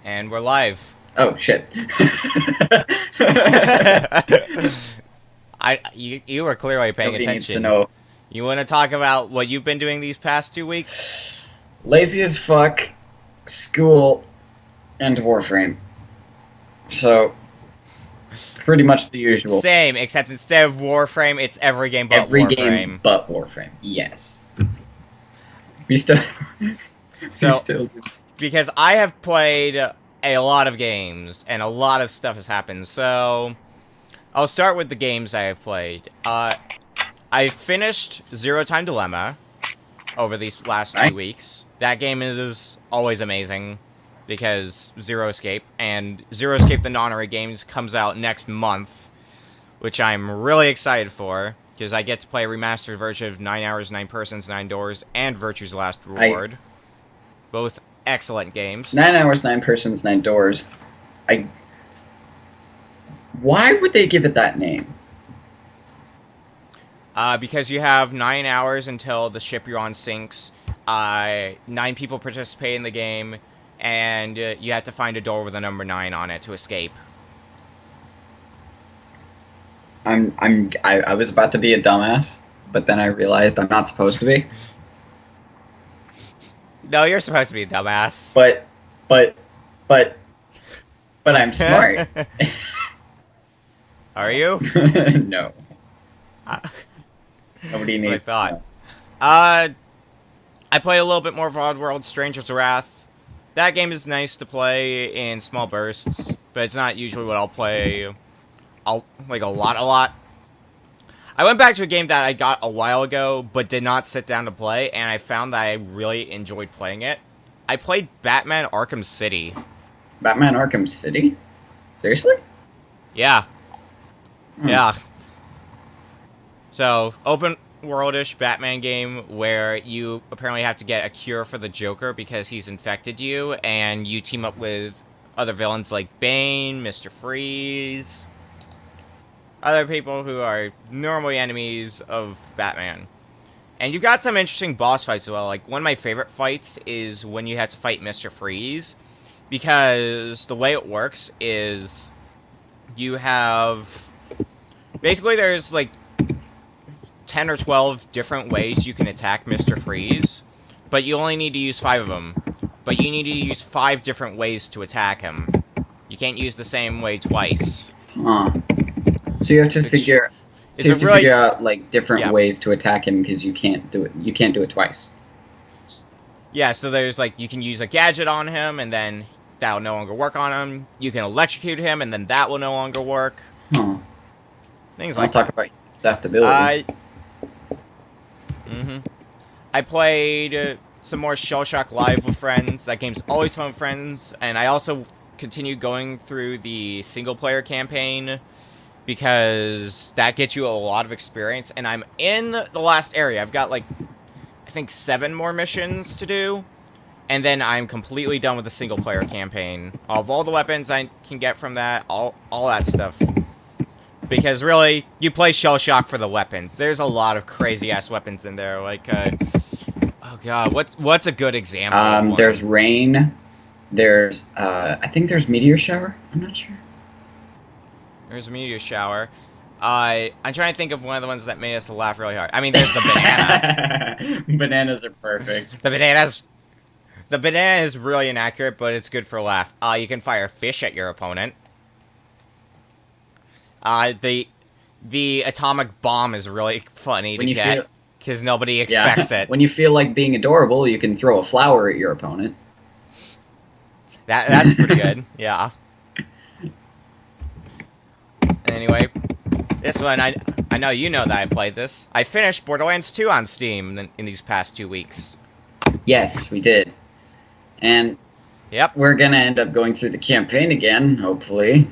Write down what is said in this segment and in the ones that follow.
And we're live. Oh shit. You were clearly paying Nobody needs to attention. know. You want to talk about what you've been doing these past 2 weeks? Lazy as fuck, school, and Warframe. So, pretty much the usual. Same, except instead of Warframe, it's every game but Every Warframe. game but Warframe. Yes. We still. we So, still do. because I have played a lot of games and a lot of stuff has happened, so I'll start with the games I have played. I finished Zero Time Dilemma over these last 2 weeks. That game is always amazing because Zero Escape, and Zero Escape the Non-Array Games comes out next month, which I'm really excited for because I get to play a remastered version of 9 Hours, 9 Persons, 9 Doors, and Virtue's Last Reward. Both excellent games. 9 hours, 9 persons, 9 doors. Why would they give it that name? Because you have 9 hours until the ship you're on sinks. 9 people participate in the game, and you have to find a door with a number 9 on it to escape. I was about to be a dumbass, but then I realized I'm not supposed to be. No, you're supposed to be a dumbass. But I'm smart. Are you? No. Nobody That's needs. what I thought. I played a little bit more of Oddworld Stranger's Wrath. That game is nice to play in small bursts, but it's not usually what I'll play. Like a lot. I went back to a game that I got a while ago, but did not sit down to play, and I found that I really enjoyed playing it. I played Batman Arkham City. Batman Arkham City? Seriously? Yeah. Yeah. So, open worldish Batman game where you apparently have to get a cure for the Joker because he's infected you, and you team up with other villains like Bane, Mr. Freeze, other people who are normally enemies of Batman. And you've got some interesting boss fights as well. Like, one of my favorite fights is when you have to fight Mr. Freeze, because the way it works is you have... Basically, there's, like, 10 or 12 different ways you can attack Mr. Freeze, but you only need to use 5 of them. But you need to use 5 different ways to attack him. You can't use the same way twice. Huh. So you have to figure out like different ways to attack him because you can't do it. You can't do it twice. Yeah, so there's like you can use a gadget on him, and then that'll no longer work on him. You can electrocute him, and then that will no longer work. Huh. Things I'll like talk about adaptability. I played some more Shell Shock Live with friends. That game's always fun with friends, and I also continued going through the single-player campaign because that gets you a lot of experience, and I'm in the last area. I've got, like, I think 7 more missions to do, and then I'm completely done with the single-player campaign. Of all the weapons I can get from that, all that stuff. Because, really, you play Shell Shock for the weapons. There's a lot of crazy-ass weapons in there, like, oh god, what's a good example of one? There's rain, there's, I think there's meteor shower, I'm not sure. There's a meteor shower. I'm trying to think of one of the ones that made us laugh really hard. I mean, there's the banana. Bananas are perfect. The banana is really inaccurate, but it's good for a laugh. You can fire fish at your opponent. The atomic bomb is really funny to get, because nobody expects it. When you feel like being adorable, you can throw a flower at your opponent. That's pretty good, yeah. Anyway, this one, I know you know that I played this. I finished Borderlands 2 on Steam in these past 2 weeks. Yes, we did. And yep, we're gonna end up going through the campaign again, hopefully.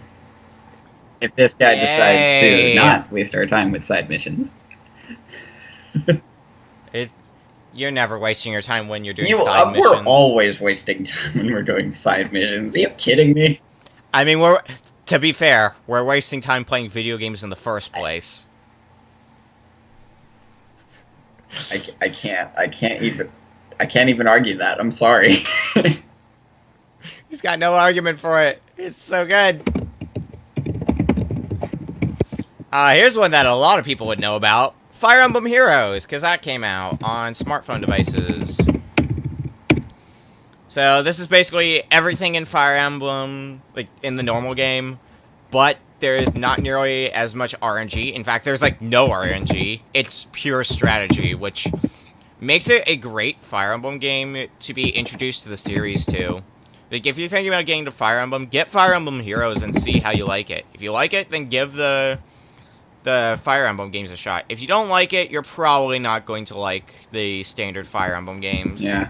If this guy decides to not waste our time with side missions. You're never wasting your time when you're doing side missions. We're always wasting time when we're doing side missions. Are you kidding me? I mean, to be fair, we're wasting time playing video games in the first place. I can't even argue that. I'm sorry. He's got no argument for it. It's so good. Here's one that a lot of people would know about. Fire Emblem Heroes, because that came out on smartphone devices. So this is basically everything in Fire Emblem, like in the normal game, but there is not nearly as much RNG. In fact, there's like no RNG. It's pure strategy, which makes it a great Fire Emblem game to be introduced to the series to. Like, if you're thinking about getting to Fire Emblem, get Fire Emblem Heroes and see how you like it. If you like it, then give the Fire Emblem games a shot. If you don't like it, you're probably not going to like the standard Fire Emblem games. Yeah.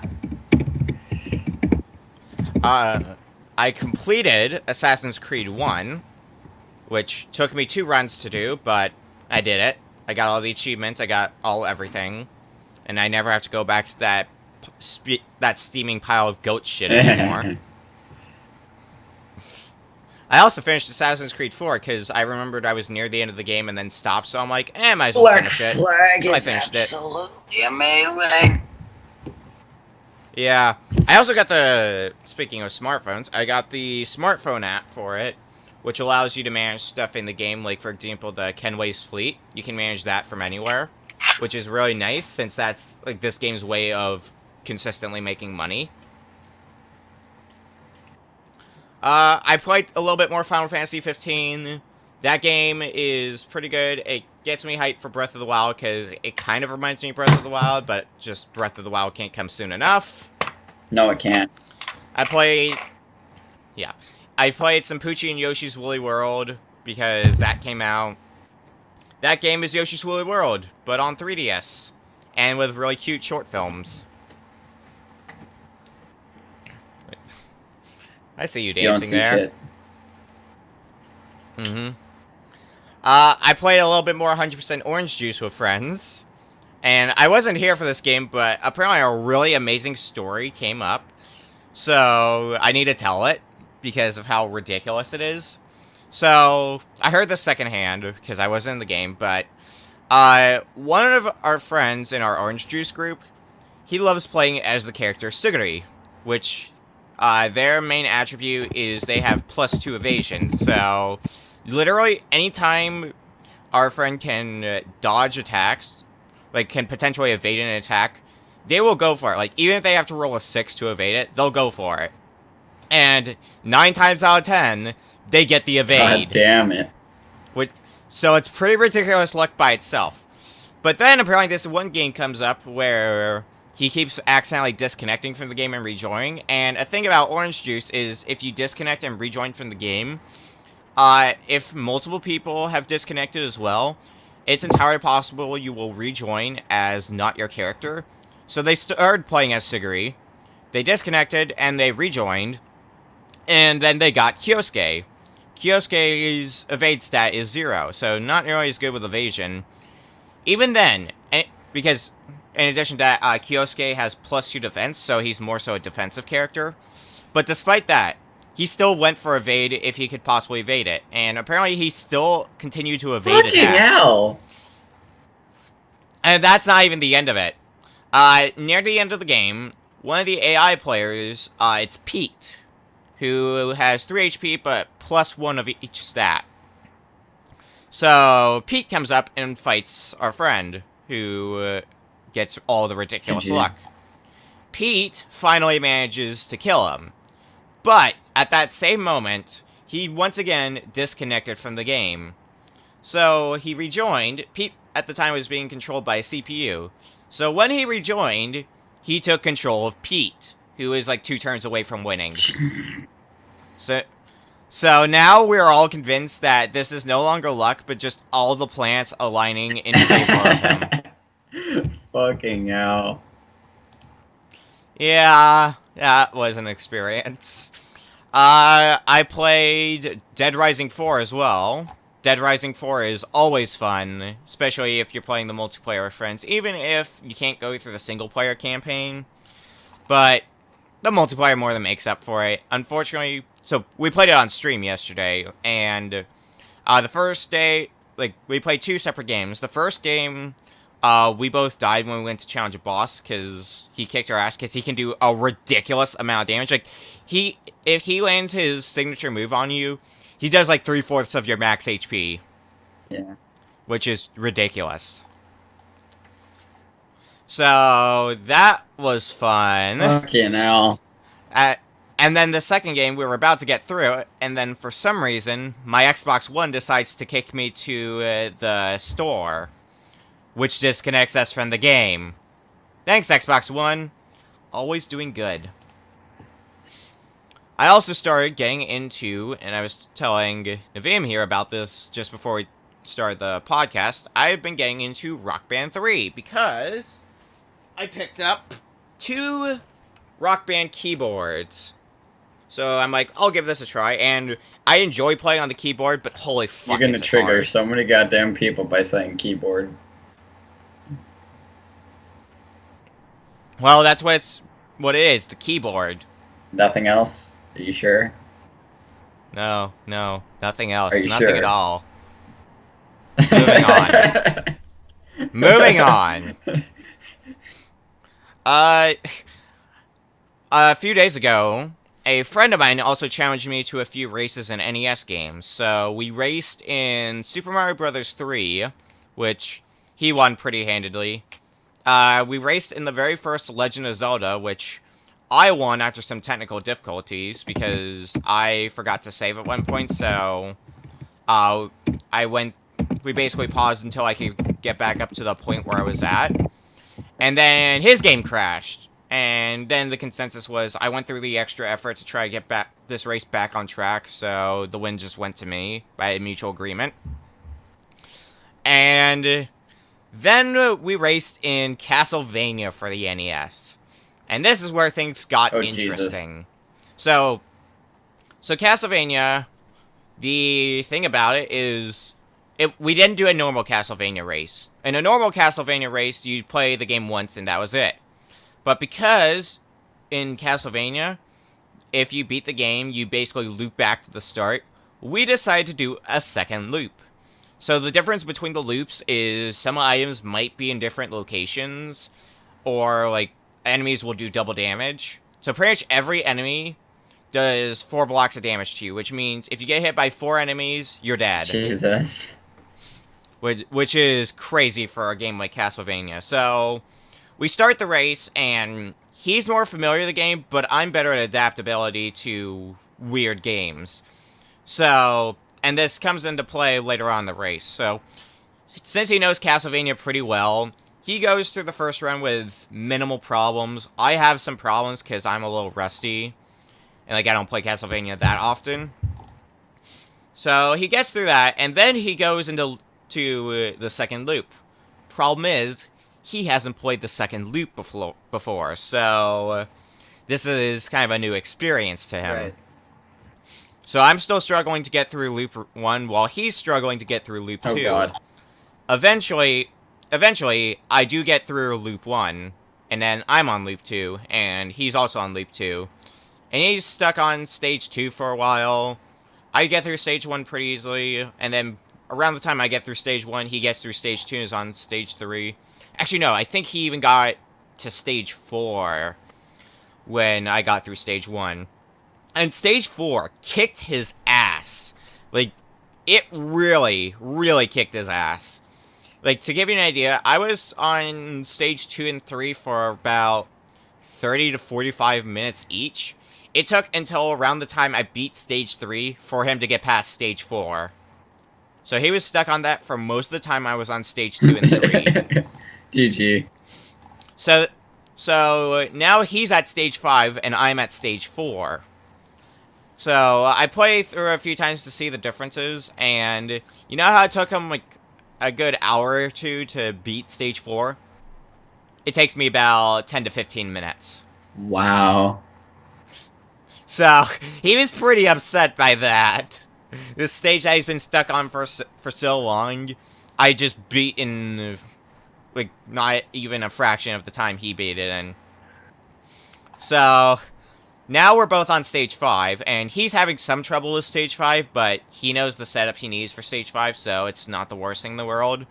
I completed Assassin's Creed 1, which took me 2 runs to do, but I did it. I got all the achievements, I got everything, and I never have to go back to that steaming pile of goat shit anymore. I also finished Assassin's Creed 4 because I remembered I was near the end of the game and then stopped, so I'm like, might as well finish it. Flag So I is finished absolutely amazing. Yeah. I also got speaking of smartphones, I got the smartphone app for it, which allows you to manage stuff in the game, like, for example, the Kenway's Fleet. You can manage that from anywhere, which is really nice, since that's, like, this game's way of consistently making money. I played a little bit more Final Fantasy 15. That game is pretty good. It gets me hyped for Breath of the Wild, because it kind of reminds me of Breath of the Wild, but just Breath of the Wild can't come soon enough. No, it can't. I played some Poochie and Yoshi's Woolly World, because that came out. That game is Yoshi's Woolly World, but on 3DS, and with really cute short films. I see you dancing there. I played a little bit more 100% Orange Juice with friends. And I wasn't here for this game, but apparently a really amazing story came up. So I need to tell it because of how ridiculous it is. So I heard this secondhand because I wasn't in the game, but one of our friends in our Orange Juice group, he loves playing as the character Suguri, which their main attribute is they have +2 evasion. So literally anytime our friend can dodge attacks, like can potentially evade an attack, they will go for it. Like, even if they have to roll a 6 to evade it, they'll go for it. And 9 times out of 10, they get the evade. God damn it. So it's pretty ridiculous luck by itself. But then apparently this one game comes up where he keeps accidentally disconnecting from the game and rejoining. And a thing about Orange Juice is if you disconnect and rejoin from the game, if multiple people have disconnected as well, it's entirely possible you will rejoin as not your character. So they started playing as Suguri, they disconnected, and they rejoined, and then they got Kyosuke. Kyosuke's evade stat is 0, so not nearly as good with evasion. Even then, because in addition to that, Kyosuke has +2 defense, so he's more so a defensive character. But despite that, he still went for evade if he could possibly evade it. And apparently he still continued to evade attacks. Fucking hell! And that's not even the end of it. Near the end of the game, one of the AI players, it's Pete, who has 3 HP but +1 of each stat. So Pete comes up and fights our friend, who gets all the ridiculous luck. Pete finally manages to kill him. But at that same moment, he once again disconnected from the game. So he rejoined. Pete at the time was being controlled by a CPU. So when he rejoined, he took control of Pete, who is like 2 turns away from winning. So now we're all convinced that this is no longer luck, but just all the planets aligning in favor of him. Fucking hell. Yeah, that was an experience. I played Dead Rising 4 as well. Dead Rising 4 is always fun, especially if you're playing the multiplayer with friends, even if you can't go through the single-player campaign. But the multiplayer more than makes up for it. Unfortunately, so we played it on stream yesterday, and the first day, like, we played 2 separate games. The first game We both died when we went to challenge a boss because he kicked our ass because he can do a ridiculous amount of damage. Like, if he lands his signature move on you, he does like 3/4 of your max HP. Yeah. Which is ridiculous. So, that was fun. Okay, now. And then the second game, we were about to get through it, and then for some reason, my Xbox One decides to kick me to the store, which disconnects us from the game. Thanks, Xbox One. Always doing good. I also started getting into, and I was telling Nivium here about this just before we started the podcast, I've been getting into Rock Band 3, because I picked up 2 Rock Band keyboards. So I'm like, I'll give this a try, and I enjoy playing on the keyboard, but holy fuck, You're gonna is it trigger hard. so many goddamn people by saying keyboard. Well, that's what it is, the keyboard. Nothing else? Are you sure? No, nothing else. Are you Nothing sure? at all. Moving on. Moving on. A few days ago, a friend of mine also challenged me to a few races in NES games. So we raced in Super Mario Bros. 3, which he won pretty handedly. We raced in the very first Legend of Zelda, which I won after some technical difficulties because I forgot to save at one point. So we basically paused until I could get back up to the point where I was at. And then his game crashed. And then the consensus was I went through the extra effort to try to get this race back on track, so the win just went to me by mutual agreement. And then we raced in Castlevania for the NES. And this is where things got interesting. So Castlevania, the thing about it is we didn't do a normal Castlevania race. In a normal Castlevania race, you play the game once and that was it. But because in Castlevania, if you beat the game, you basically loop back to the start, we decided to do a second loop. So the difference between the loops is some items might be in different locations, or like enemies will do double damage. So pretty much every enemy does 4 blocks of damage to you, which means if you get hit by 4 enemies, you're dead. Jesus. Which is crazy for a game like Castlevania. So we start the race, and he's more familiar with the game, but I'm better at adaptability to weird games. So, and this comes into play later on in the race. So, since he knows Castlevania pretty well, he goes through the first run with minimal problems. I have some problems because I'm a little rusty, and like I don't play Castlevania that often. So, he gets through that, and then he goes into the second loop. Problem is, he hasn't played the second loop before, so this is kind of a new experience to him. Right. So I'm still struggling to get through loop 1 while he's struggling to get through loop 2. Oh god. Eventually, I do get through loop 1, and then I'm on loop 2, and he's also on loop 2. And he's stuck on stage 2 for a while. I get through stage 1 pretty easily, and then around the time I get through stage 1, he gets through stage 2 and is on stage 3. Actually, no, I think he even got to stage 4 when I got through stage 1. And stage 4 kicked his ass. Like, it really, really kicked his ass. Like, to give you an idea, I was on stage 2 and 3 for about 30 to 45 minutes each. It took until around the time I beat stage 3 for him to get past stage 4. So he was stuck on that for most of the time I was on stage 2 and 3. GG. So now he's at stage 5 and I'm at stage 4. So I play through a few times to see the differences, and you know how it took him like a good hour or two to beat stage 4? It takes me about 10 to 15 minutes. Wow. So he was pretty upset by that. This stage that he's been stuck on for so long, I just beat in like not even a fraction of the time he beat it in. So now we're both on stage 5, and he's having some trouble with stage 5, but he knows the setup he needs for stage 5, so it's not the worst thing in the world.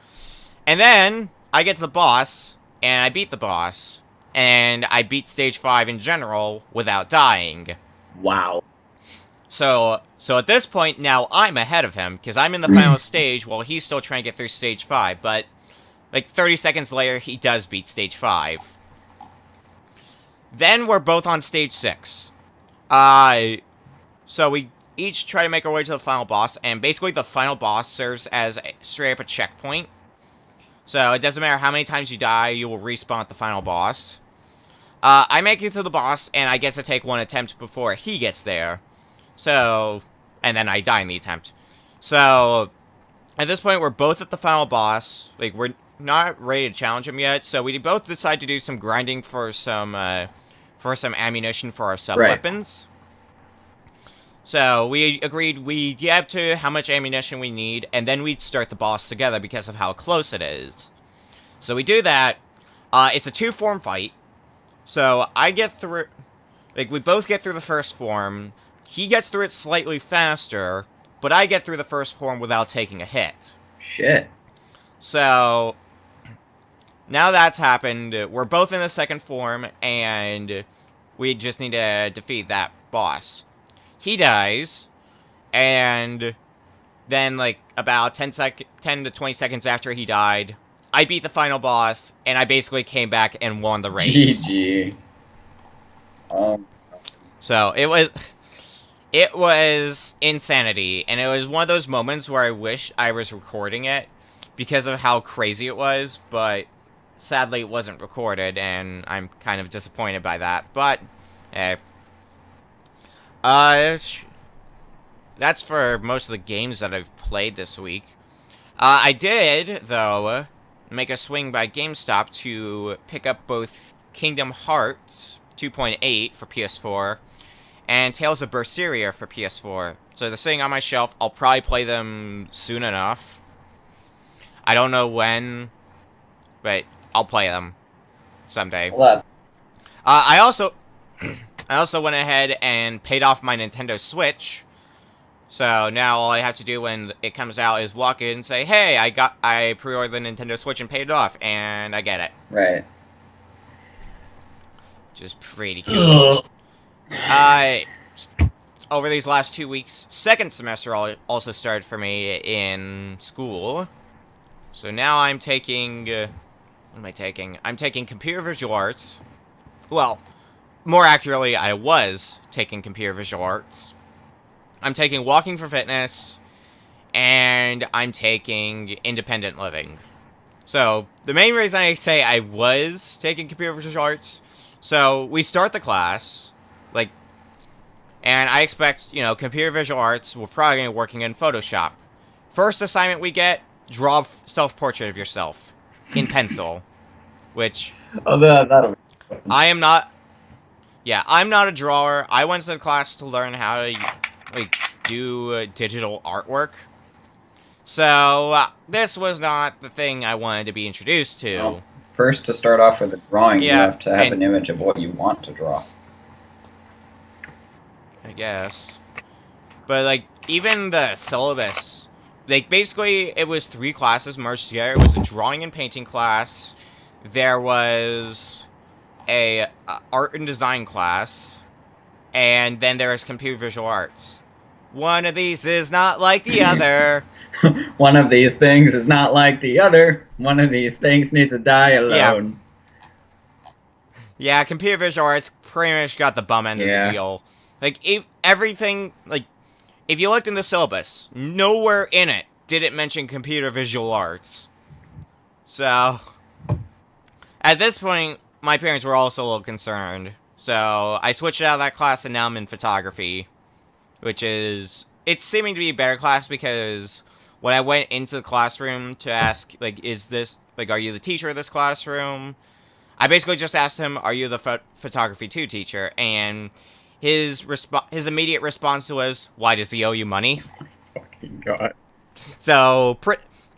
And then I get to the boss, and I beat the boss, and I beat stage 5 in general without dying. Wow. So at this point, now I'm ahead of him, because I'm in the final stage while he's still trying to get through stage 5, but, like, 30 seconds later, he does beat stage 5. Then we're both on stage 6. So we each try to make our way to the final boss, and basically the final boss serves as straight up a checkpoint. So it doesn't matter how many times you die, you will respawn at the final boss. I make it to the boss, and I get to take one attempt before he gets there. So, and then I die in the attempt. So, at this point, we're both at the final boss. Like, we're not ready to challenge him yet, so we both decide to do some grinding for some ammunition for our sub-weapons. Right. So, we agreed we'd get up to how much ammunition we need, and then we'd start the boss together because of how close it is. So we do that. It's a 2-form fight. So, I get through... Like, we both get through the first form. He gets through it slightly faster, but I get through the first form without taking a hit. Shit. So, now that's happened. We're both in the second form, and we just need to defeat that boss. He dies, and then, like, about 10 to 20 seconds after he died, I beat the final boss, and I basically came back and won the race. GG. So, it was insanity, and it was one of those moments where I wish I was recording it because of how crazy it was, but sadly it wasn't recorded, and I'm kind of disappointed by that, but, hey. That's for most of the games that I've played this week. I did, though, make a swing by GameStop to pick up both Kingdom Hearts 2.8 for PS4 and Tales of Berseria for PS4. So they're sitting on my shelf. I'll probably play them soon enough. I don't know when, but I'll play them someday. I also went ahead and paid off my Nintendo Switch. So now all I have to do when it comes out is walk in and say, "Hey, I pre-ordered the Nintendo Switch and paid it off," and I get it. Right. Just pretty cool. Over these last 2 weeks, second semester also started for me in school. So now I'm taking, what am I taking? I'm taking Computer Visual Arts. Well, more accurately, I was taking Computer Visual Arts. I'm taking Walking for Fitness, and I'm taking Independent Living. So, the main reason I say I was taking Computer Visual Arts, so we start the class, like, and I expect, you know, Computer Visual Arts, we're probably going to be working in Photoshop. First assignment we get, draw a self-portrait of yourself in pencil, which... Oh, that'll be fun. I'm not a drawer. I went to the class to learn how to, like, do digital artwork. So, this was not the thing I wanted to be introduced to. Well, first, to start off with a drawing, Yeah, you have to have an image of what you want to draw. I guess. But, like, even the syllabus, like, basically, it was 3 classes merged together. It was a drawing and painting class. There was a art and design class. And then there was computer visual arts. One of these is not like the other. One of these things is not like the other. One of these things needs to die alone. Yeah, computer visual arts pretty much got the bum end of the deal. Like, if you looked in the syllabus, nowhere in it did it mention computer visual arts. So, at this point, my parents were also a little concerned. So, I switched out of that class and now I'm in photography. Which is, it's seeming to be a better class because when I went into the classroom to ask, like, are you the teacher of this classroom? I basically just asked him, are you the photography 2 teacher? And his immediate response was, why does he owe you money? Fucking God. So,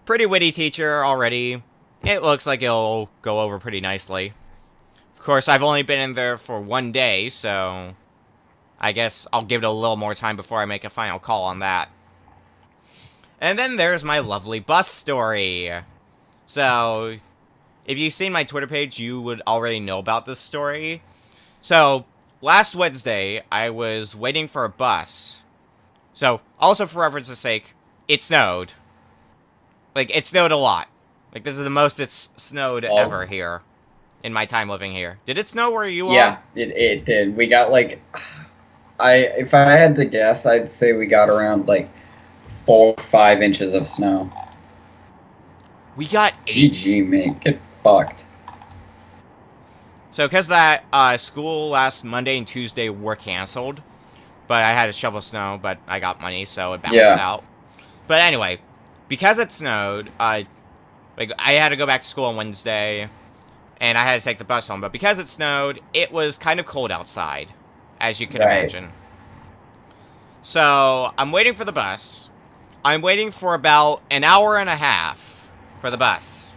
pretty witty teacher already. It looks like it'll go over pretty nicely. Of course, I've only been in there for 1 day, so I guess I'll give it a little more time before I make a final call on that. And then there's my lovely bus story. So, if you've seen my Twitter page, you would already know about this story. So, last Wednesday, I was waiting for a bus. So, also for reference's sake, it snowed. Like, it snowed a lot. Like, this is the most it's snowed ever here in my time living here. Did it snow where you are? Yeah, it did. We got like, if I had to guess, I'd say we got around like 4 or 5 inches of snow. We got 8. GG, mate. Get fucked. So, because of that, school last Monday and Tuesday were canceled. But I had to shovel snow, but I got money, so it balanced out. But anyway, because it snowed, I had to go back to school on Wednesday, and I had to take the bus home. But because it snowed, it was kind of cold outside, as you can imagine. So, I'm waiting for the bus. I'm waiting for about an hour and a half for the bus.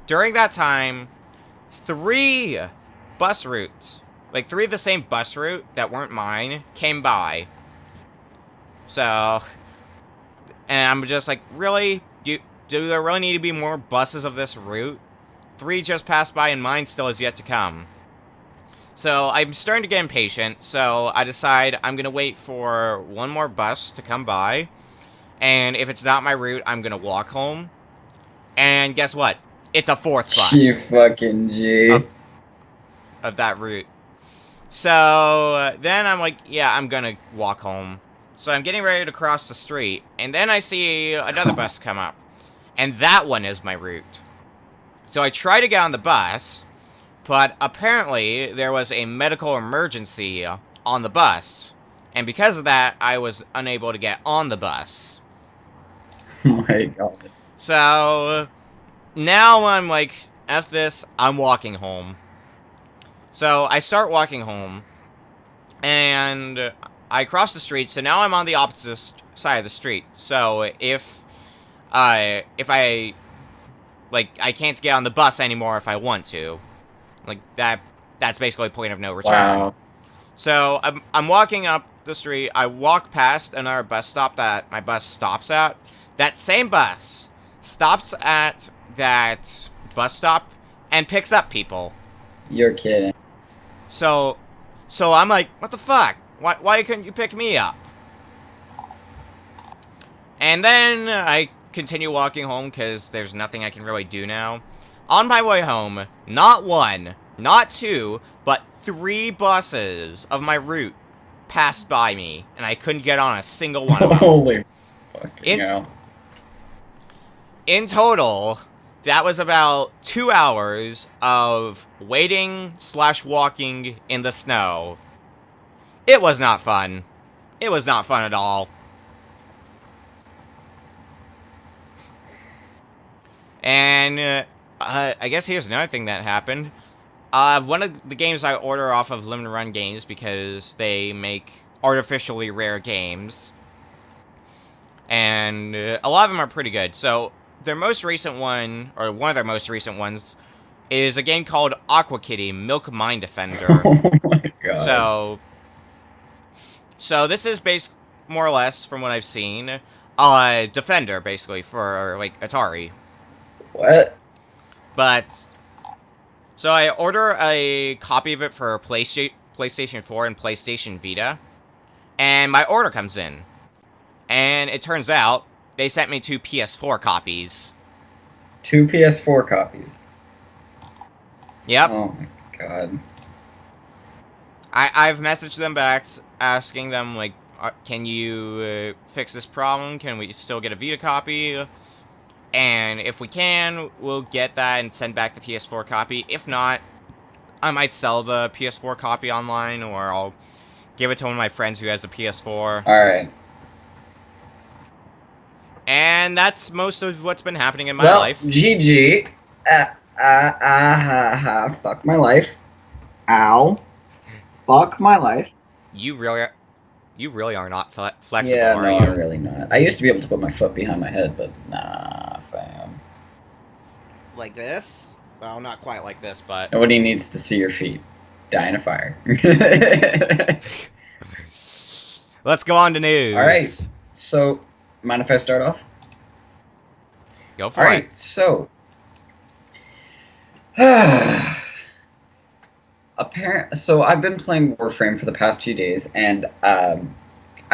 During that time, 3 bus routes, like 3 of the same bus route that weren't mine, came by. So, and I'm just like, really? Do there really need to be more buses of this route? 3 just passed by and mine still is yet to come. So, I'm starting to get impatient, so I decide I'm going to wait for one more bus to come by. And if it's not my route, I'm going to walk home. And guess what? It's a 4th bus. You fucking G. Of that route. So, then I'm like, yeah, I'm going to walk home. So I'm getting ready to cross the street. And then I see another bus come up. And that one is my route. So I try to get on the bus. But apparently, there was a medical emergency on the bus. And because of that, I was unable to get on the bus. Oh my god. So, now I'm like, F this, I'm walking home. So, I start walking home. And I cross the street, so now I'm on the opposite side of the street. So, if I can't get on the bus anymore if I want to. Like, that's basically a point of no return. Wow. So, I'm walking up the street. I walk past another bus stop that my bus stops at. That same bus stops at that bus stop and picks up people. You're kidding. So I'm like, what the fuck? Why couldn't you pick me up? And then I continue walking home because there's nothing I can really do now. On my way home, not 1, not 2, but 3 buses of my route passed by me, and I couldn't get on a single one of them. Holy fucking hell. In total, that was about 2 hours of waiting/walking in the snow. It was not fun. It was not fun at all. And I guess here's another thing that happened. One of the games I order off of Limited Run Games because they make artificially rare games. And a lot of them are pretty good. So, their most recent one, or one of their most recent ones, is a game called Aqua Kitty Milk Mine Defender. Oh my god. So this is more or less, from what I've seen, Defender, basically, for, like, Atari. What? But, so I order a copy of it for PlayStation 4 and PlayStation Vita, and my order comes in. And it turns out, they sent me 2 PS4 copies. 2 PS4 copies? Yep. Oh my god. I've messaged them back, asking them, like, can you fix this problem? Can we still get a Vita copy? And if we can, we'll get that and send back the PS4 copy. If not, I might sell the PS4 copy online, or I'll give it to one of my friends who has a PS4. Alright. And that's most of what's been happening in my life. GG. Fuck my life. Ow. Fuck my life. You really are not flexible, Yeah, are no, you? I'm really not. I used to be able to put my foot behind my head, but nah, fam. Like this? Well, not quite like this, but... Nobody needs to see your feet. Die in a fire. Let's go on to news. Alright, so, mind if I start off? Go for it. Alright, so... So I've been playing Warframe for the past few days, and I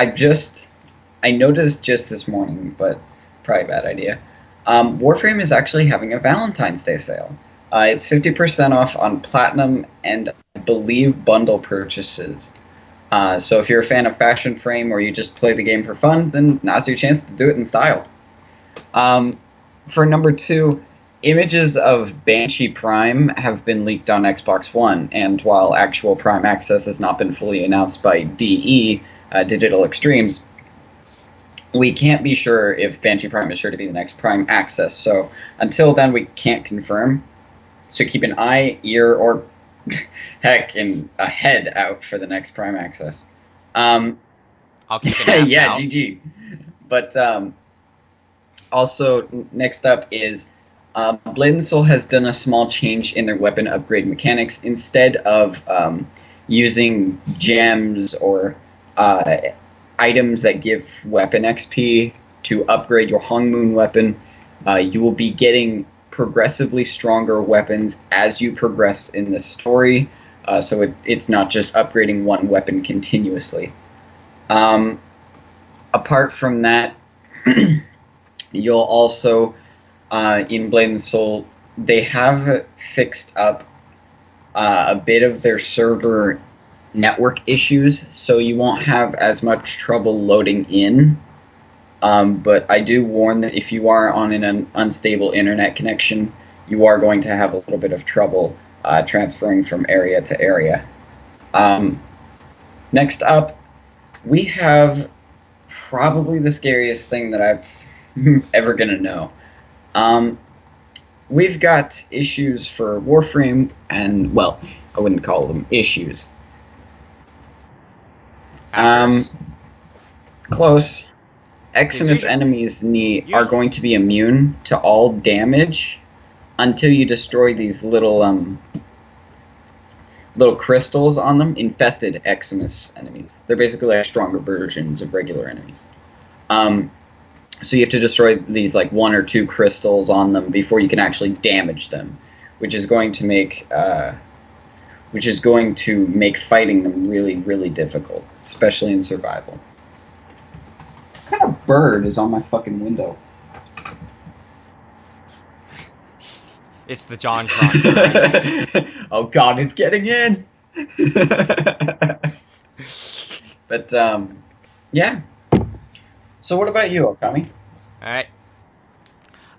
noticed just this morning, but probably a bad idea. Warframe is actually having a Valentine's Day sale. It's 50% off on Platinum and I believe bundle purchases. So if you're a fan of Fashion Frame or you just play the game for fun, then now's your chance to do it in style. For number 2, images of Banshee Prime have been leaked on Xbox One, and while actual Prime access has not been fully announced by DE, Digital Extremes, we can't be sure if Banshee Prime is sure to be the next Prime access. So until then, we can't confirm. So keep an eye, ear, or heck, and a head out for the next Prime access. I'll keep an ass yeah, out. GG. But also, next up is Blade and Soul has done a small change in their weapon upgrade mechanics. Instead of using gems or items that give weapon XP to upgrade your Hung Moon weapon, you will be getting progressively stronger weapons as you progress in the story. So it's not just upgrading one weapon continuously. Apart from that, you'll also, in Blade and Soul, they have fixed up a bit of their server network issues, so you won't have as much trouble loading in. But I do warn that if you are on an unstable internet connection, you are going to have a little bit of trouble transferring from area to area. Next up, we have probably the scariest thing that I'm ever going to know. We've got issues for Warframe, and, well, I wouldn't call them issues. Close. Exodus enemies are going to be immune to all damage until you destroy these little crystals on them. Infested Exodus enemies. They're basically like stronger versions of regular enemies. So you have to destroy these like 1 or 2 crystals on them before you can actually damage them, which is going to make fighting them really, really difficult, especially in survival. What kind of bird is on my fucking window? It's the JonTron bird. Oh god, it's getting in! But, yeah. So what about you, Okami? Alright.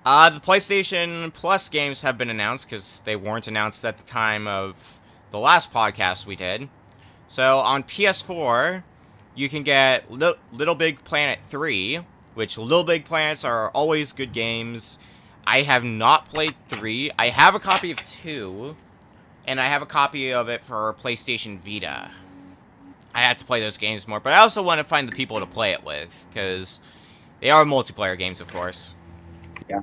The PlayStation Plus games have been announced, because they weren't announced at the time of the last podcast we did. So, on PS4, you can get Little Big Planet 3, which Little Big Planets are always good games. I have not played 3. I have a copy of 2, and I have a copy of it for PlayStation Vita. I have to play those games more, but I also want to find the people to play it with, because they are multiplayer games, of course. Yeah.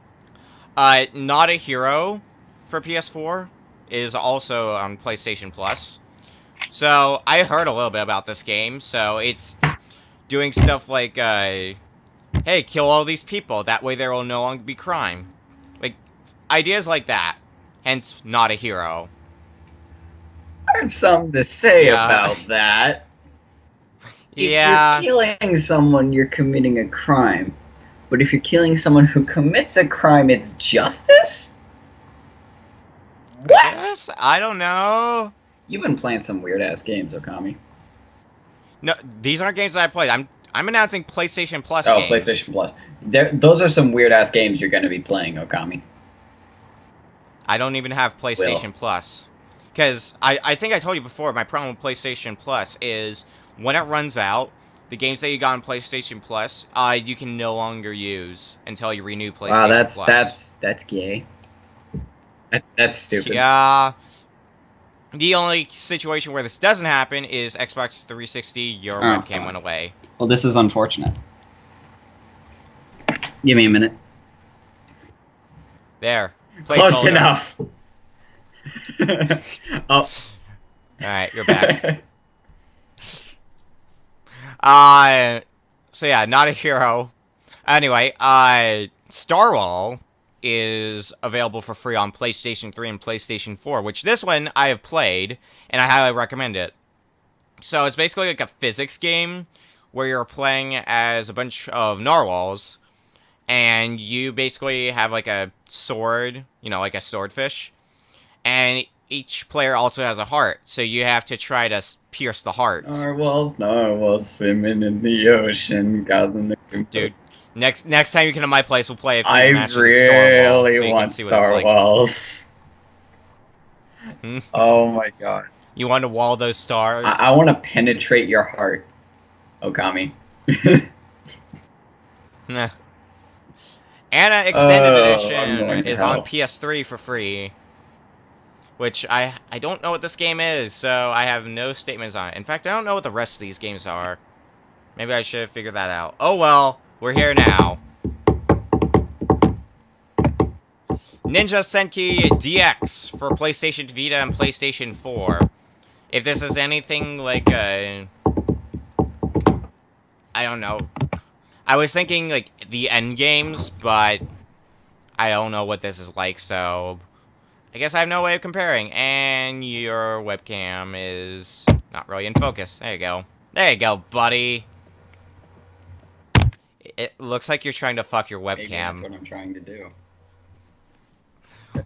Not a Hero for PS4 is also on PlayStation Plus. So, I heard a little bit about this game, so it's doing stuff like, hey, kill all these people, that way there will no longer be crime. Like, ideas like that. Hence, Not a Hero. I have something to say about that. If you're killing someone, you're committing a crime. But if you're killing someone who commits a crime, it's justice? What? Yes, I don't know. You've been playing some weird-ass games, Okami. No, these aren't games that I played. I'm announcing PlayStation Plus games. Oh, PlayStation Plus. Those are some weird-ass games you're going to be playing, Okami. I don't even have PlayStation Plus. Because I think I told you before, my problem with PlayStation Plus is when it runs out, the games that you got on PlayStation Plus, you can no longer use until you renew PlayStation Plus. That's gay. That's stupid. Yeah. The only situation where this doesn't happen is Xbox 360, your webcam went away. Well, this is unfortunate. Give me a minute. There. Close enough. Oh. Alright, you're back. So yeah, Not a Hero. Anyway, Starwall is available for free on PlayStation 3 and PlayStation 4, which this one I have played, and I highly recommend it. So it's basically like a physics game where you're playing as a bunch of narwhals, and you basically have like a sword, you know, like a swordfish, and each player also has a heart, so you have to try to pierce the heart. Narwhals swimming in the ocean, causing the... Dude, next time you come to my place, we'll play a few I matches of Star Wars, really so you want can see what it's Star like. Wars. Hmm? Oh my god. You want to wall those stars? I want to penetrate your heart, Okami. Nah. Anna Extended I'm Edition going to is on hell. PS3 for free. Which, I don't know what this game is, so I have no statements on it. In fact, I don't know what the rest of these games are. Maybe I should have figured that out. Oh well, we're here now. Ninja Senki DX for PlayStation Vita and PlayStation 4. If this is anything like I don't know. I was thinking like the end games, but I don't know what this is like, so I guess I have no way of comparing. And your webcam is not really in focus. There you go. There you go, buddy. It looks like you're trying to fuck your Maybe that's webcam. what I'm trying to do.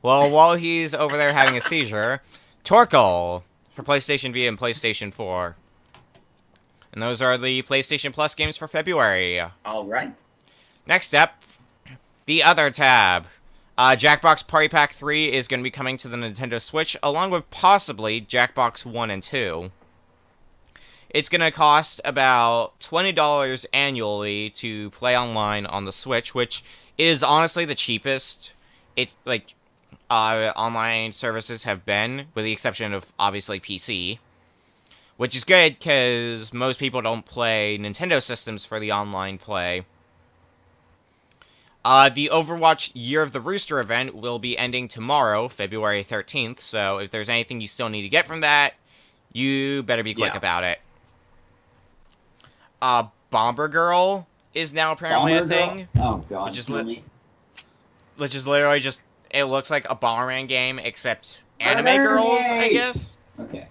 Well, while he's over there having a seizure, Torkoal for PlayStation Vita and PlayStation 4. And those are the PlayStation Plus games for February. Alright. Next up, the other tab. Jackbox Party Pack 3 is going to be coming to the Nintendo Switch, along with possibly Jackbox 1 and 2. It's going to cost about $20 annually to play online on the Switch, which is honestly the cheapest. It's like online services have been, with the exception of obviously PC. Which is good, because most people don't play Nintendo systems for the online play. The Overwatch Year of the Rooster event will be ending tomorrow, February 13th, so if there's anything you still need to get from that, you better be quick about it. Bomber Girl is now apparently a thing. Oh god. Which is literally just, it looks like a Bomberman game, except anime girls, I guess. Okay.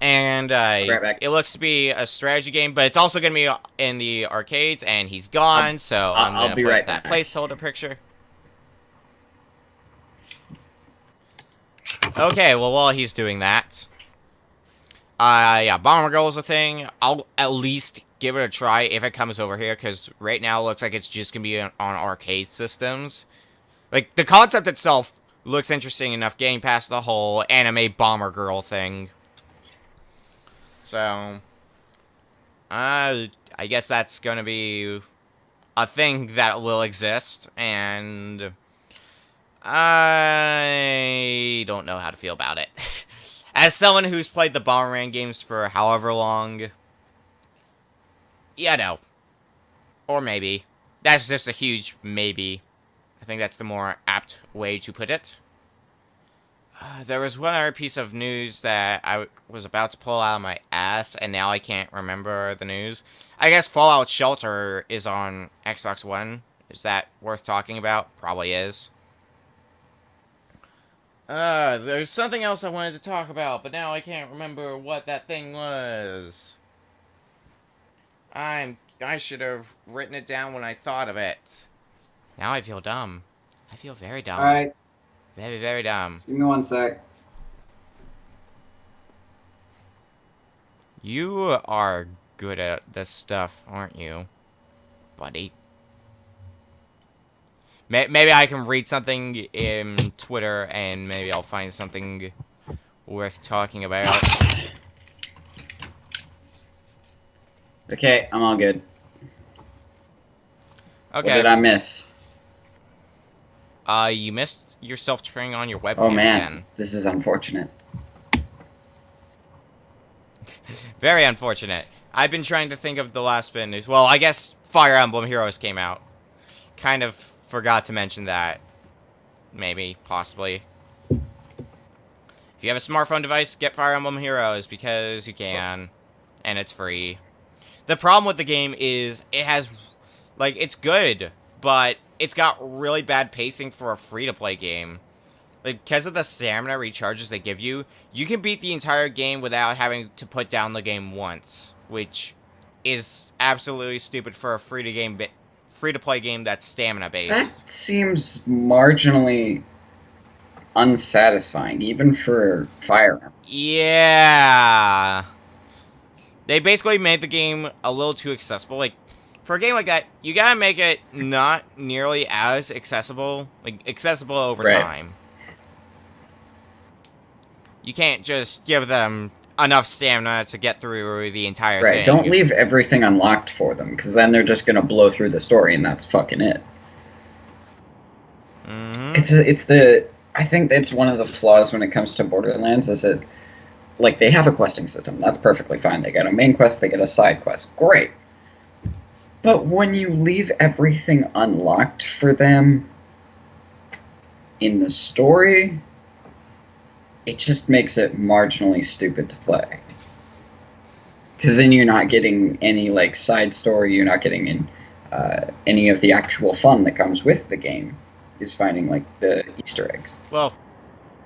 And Right back. it looks to be a strategy game, but it's also going to be in the arcades, and he's gone, so I'm going to put right that back. placeholder picture. Okay, well, while he's doing that, yeah, Bomber Girl is a thing. I'll at least give it a try if it comes over here, because right now it looks like it's just going to be on arcade systems. Like, the concept itself looks interesting enough, getting past the whole anime Bomber Girl thing. So, I guess that's going to be a thing that will exist, and I don't know how to feel about it. As someone who's played the Bomberman games for however long, yeah, no. Or maybe. That's just a huge maybe. I think that's the more apt way to put it. There was one other piece of news that I was about to pull out of my ass, and now I can't remember the news. I guess Fallout Shelter is on Xbox One. Is that worth talking about? Probably is. There's something else I wanted to talk about, but now I can't remember what that thing was. I should have written it down when I thought of it. Now I feel dumb. I feel very dumb. Alright, Very, very dumb. give me 1 sec. You are good at this stuff, aren't you, buddy? Maybe I can read something in Twitter, and maybe I'll find something worth talking about. Okay, I'm all good. Okay. What did I miss? You missed yourself turning on your webcam Oh man, again. this is unfortunate. Very unfortunate. I've been trying to think of the last bit of news. Well, I guess Fire Emblem Heroes came out. Kind of forgot to mention that. Maybe, possibly. If you have a smartphone device, get Fire Emblem Heroes, because you can. And it's free. The problem with the game is, it has, like, it's good, but it's got really bad pacing for a free-to-play game. Like, because of the stamina recharges they give you, you can beat the entire game without having to put down the game once, which is absolutely stupid for a free-to-play game that's stamina-based. That seems marginally unsatisfying, even for Fire Emblem. Yeah. They basically made the game a little too accessible. Like, for a game like that, you gotta make it not nearly as accessible. Like, accessible over time. You can't just give them enough stamina to get through the entire thing. Don't leave everything unlocked for them, because then they're just gonna blow through the story, and that's fucking it. Mm-hmm. I think it's one of the flaws when it comes to Borderlands, is that, like, they have a questing system. That's perfectly fine. They get a main quest, they get a side quest. Great! But when you leave everything unlocked for them in the story, it just makes it marginally stupid to play. Because then you're not getting any, like, side story, you're not getting any of the actual fun that comes with the game, is finding, like, the Easter eggs. Well,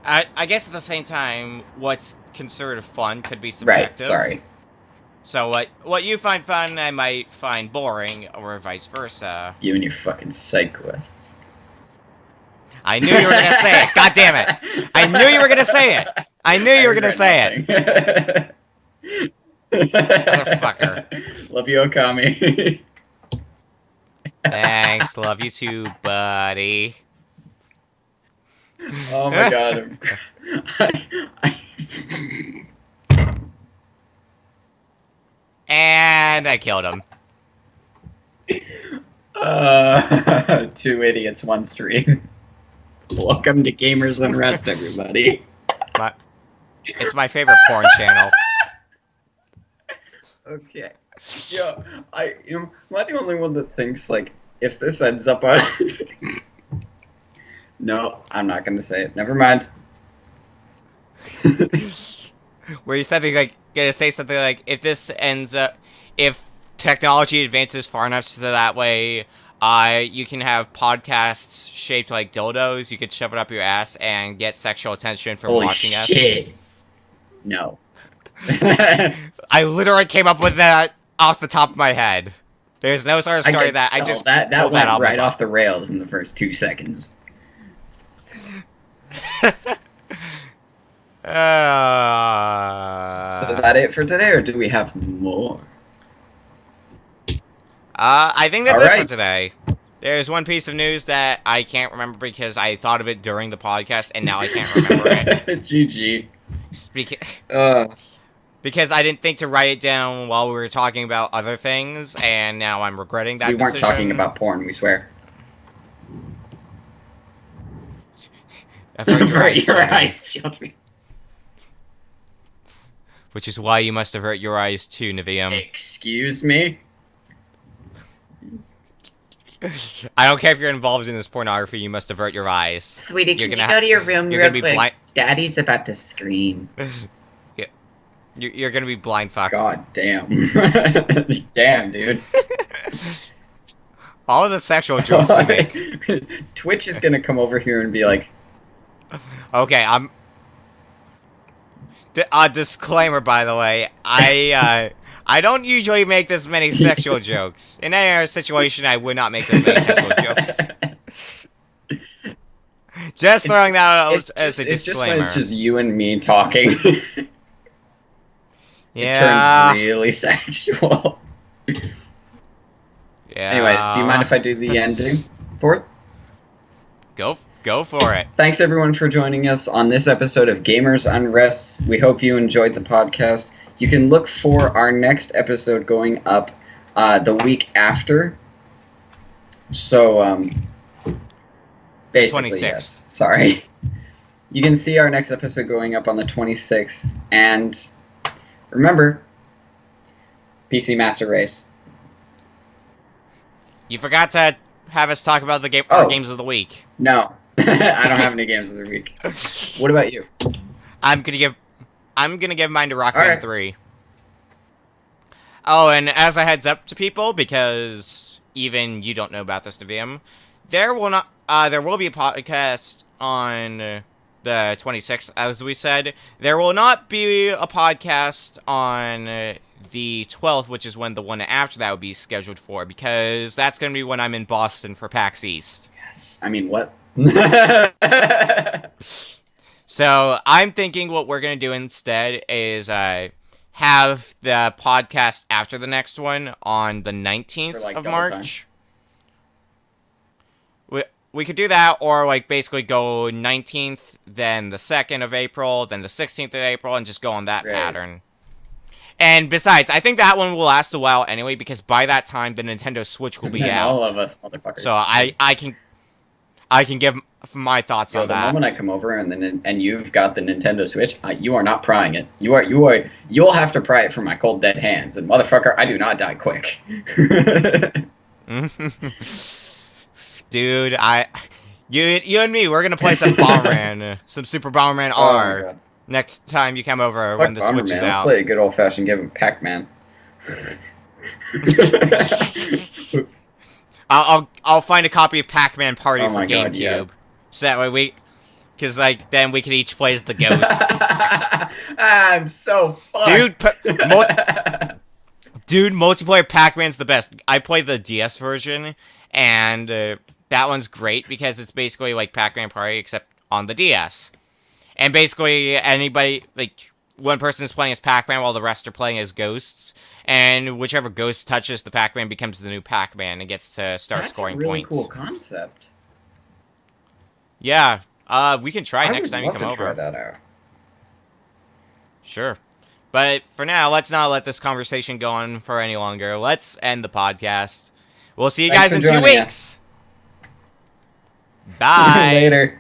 I guess at the same time, what's considered fun could be subjective. Right, sorry. So what you find fun, I might find boring, or vice versa. You and your fucking side quests. I knew you were gonna say it. God damn it! I knew you were gonna say it. I knew you were gonna say it. Motherfucker. Love you, Okami. Thanks. Love you too, buddy. Oh my god. And I killed him. Two idiots, one stream. Welcome to Gamers Unrest, everybody. It's my favorite porn channel. Okay. Yo, am I the only one that thinks, like, if this ends up on... No, I'm not gonna say it. Never mind. Where you said gonna say something like, if technology advances far enough so that way, you can have podcasts shaped like dildos, you could shove it up your ass and get sexual attention from watching us. Holy shit. No. I literally came up with that off the top of my head. There's no sort of story that I just that pulled went that out right off the rails in the first 2 seconds. So So is that it for today, or do we have more? I think that's All it right. for today. There's one piece of news that I can't remember because I thought of it during the podcast, and now I can't remember it. GG. Because I didn't think to write it down while we were talking about other things, and now I'm regretting that decision. We weren't talking about porn, we swear. Avert your eyes, your eyes, children. Which is why you must avert your eyes too, Nivium. Excuse me? I don't care if you're involved in this pornography, you must avert your eyes. Sweetie, can you go to your room real quick? Blind. Daddy's about to scream. Yeah. You're gonna be blind fucked. God damn. Damn, dude. All of the sexual jokes we make. Twitch is gonna come over here and be like... Okay, disclaimer, by the way. I don't usually make this many sexual jokes. In any other situation, I would not make this many sexual jokes. Just throwing that out as a disclaimer. It's just when it's just you and me talking. Yeah. It turns really sexual. Yeah. Anyways, do you mind if I do the ending for it? Go for it. Thanks everyone for joining us on this episode of Gamers Unrest. We hope you enjoyed the podcast. You can look for our next episode going up the week after. So, basically, 26th. yes. Sorry. You can see our next episode going up on the 26th. And remember, PC Master Race. You forgot to have us talk about our games of the week. No. I don't have any games of the week. What about you? I'm gonna give mine to Rock Band 3. Oh, and as a heads up to people, because even you don't know about this, Nivium, there will not. There will be a podcast on the 26th, as we said. There will not be a podcast on the 12th, which is when the one after that would be scheduled for, because that's going to be when I'm in Boston for PAX East. Yes. I mean, what? So I'm thinking what we're going to do instead is have the podcast after the next one on the 19th For, like, of double March. We could do that, or like basically go 19th, then the 2nd of April, then the 16th of April, and just go on that pattern. And besides, I think that one will last a while anyway, because by that time the Nintendo Switch will be out. All of us motherfuckers. So I can give my thoughts on that. The moment I come over and you've got the Nintendo Switch, you are not prying it. You'll have to pry it from my cold dead hands, and motherfucker, I do not die quick. Dude, you and me, we're gonna play some Bomberman, some Super Bomberman R next time you come over when the Switch is out. Let's play a good old fashioned game of Pac-Man. I'll find a copy of Pac-Man Party for GameCube, God, yes. So that way then we could each play as the ghosts. I'm so fucked. Dude, multiplayer Pac-Man's the best. I play the DS version, and that one's great because it's basically like Pac-Man Party except on the DS. And basically anybody, like, one person is playing as Pac-Man while the rest are playing as ghosts. And whichever ghost touches the Pac-Man becomes the new Pac-Man and gets to start scoring points. That's a really cool concept. Yeah, we can try next time you come over. I would love to try that out. Sure. But for now, let's not let this conversation go on for any longer. Let's end the podcast. We'll see you guys in 2 weeks. Bye. Later.